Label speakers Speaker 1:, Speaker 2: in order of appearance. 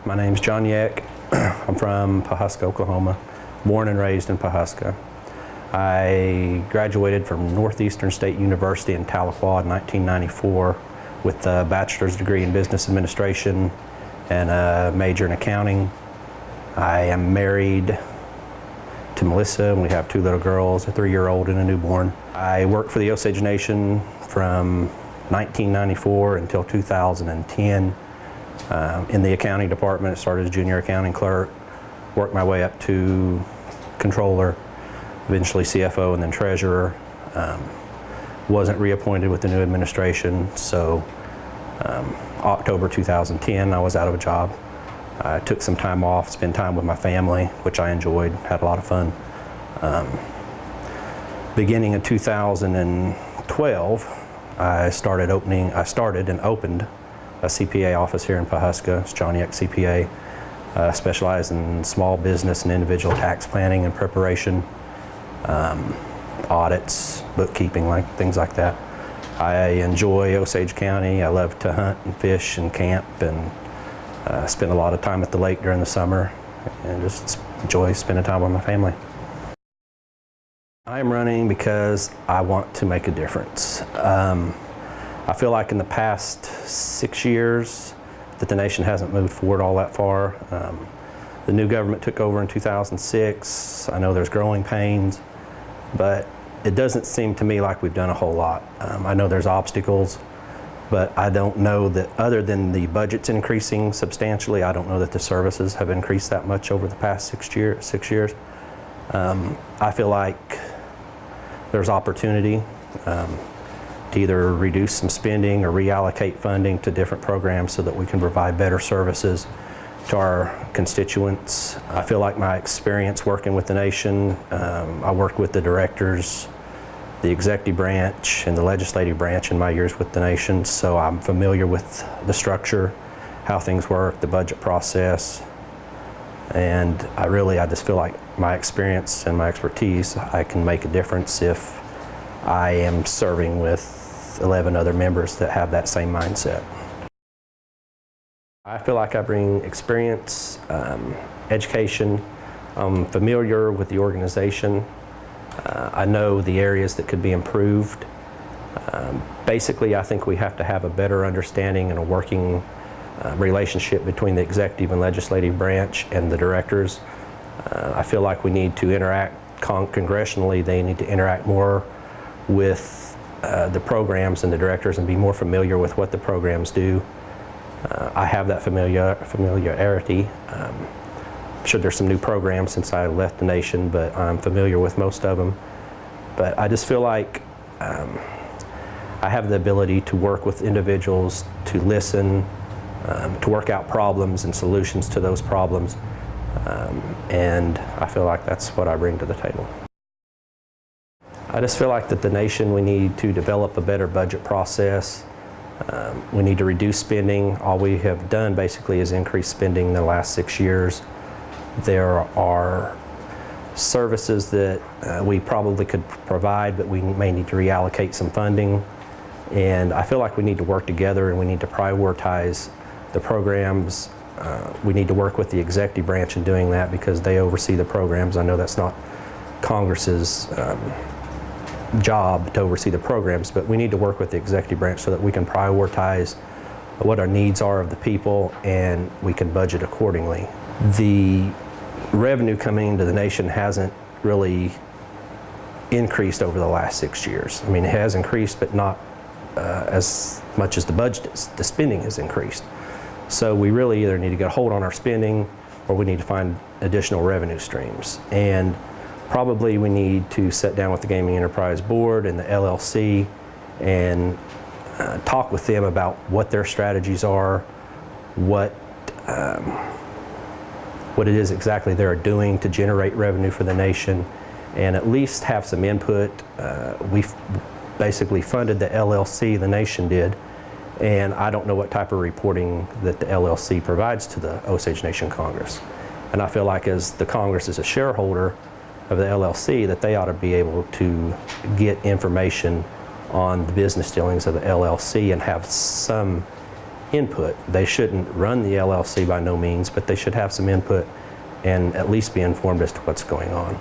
Speaker 1: My name's John Jech. I'm from Pawhuska, Oklahoma, born and raised in Pawhuska. I graduated from Northeastern State University in Tahlequah in 1994 with a bachelor's degree in business administration and a major in accounting. I am married to Melissa, and we have two little girls, a 3-year-old and a newborn. I worked for the Osage Nation from 1994 until 2010 in the accounting department. I started as junior accounting clerk, worked my way up to controller, eventually CFO, and then treasurer. Wasn't reappointed with the new administration, so October 2010 I was out of a job. I took some time off, spent time with my family, which I enjoyed, had a lot of fun. Beginning in 2012, I started and opened a CPA office here in Pawhuska. It's John Jech CPA, specialized in small business and individual tax planning and preparation, audits, bookkeeping, things like that. I enjoy Osage County. I love to hunt and fish and camp and spend a lot of time at the lake during the summer and just enjoy spending time with my family. I am running because I want to make a difference. I feel like in the past 6 years that the nation hasn't moved forward all that far. The new government took over in 2006. I know there's growing pains, but it doesn't seem to me like we've done a whole lot. I know there's obstacles, but I don't know that, other than the budget's increasing substantially, I don't know that the services have increased that much over the past 6 years. I feel like there's opportunity to either reduce some spending or reallocate funding to different programs so that we can provide better services to our constituents. I feel like my experience working with the nation, I worked with the directors, the executive branch, and the legislative branch in my years with the nation, so I'm familiar with the structure, how things work, the budget process, and I just feel like my experience and my expertise, I can make a difference if I am serving with 11 other members that have that same mindset. I feel like I bring experience, education. I'm familiar with the organization. I know the areas that could be improved. Basically, I think we have to have a better understanding and a working relationship between the executive and legislative branch and the directors. I feel like we need to interact congressionally. They need to interact more with the programs and the directors and be more familiar with what the programs do. I have that familiarity. I'm sure there's some new programs since I left the nation, but I'm familiar with most of them. But I just feel like I have the ability to work with individuals, to listen, to work out problems and solutions to those problems. And I feel like that's what I bring to the table. I just feel like that the nation, we need to develop a better budget process. We need to reduce spending. All we have done basically is increase spending in the last 6 years. There are services that we probably could provide, but we may need to reallocate some funding. And I feel like we need to work together and we need to prioritize the programs. We need to work with the executive branch in doing that because they oversee the programs. I know that's not Congress's job to oversee the programs, but we need to work with the executive branch so that we can prioritize what our needs are of the people and we can budget accordingly. The revenue coming into the nation hasn't really increased over the last 6 years. I mean, it has increased, but not as much as the budget, the spending has increased. So we really either need to get a hold on our spending or we need to find additional revenue streams. And probably we need to sit down with the Gaming Enterprise Board and the LLC and talk with them about what their strategies are, what it is exactly they're doing to generate revenue for the nation, and at least have some input. We've basically funded the LLC, the nation did, and I don't know what type of reporting that the LLC provides to the Osage Nation Congress. And I feel like as the Congress is a shareholder of the LLC, that they ought to be able to get information on the business dealings of the LLC and have some input. They shouldn't run the LLC by no means, but they should have some input and at least be informed as to what's going on.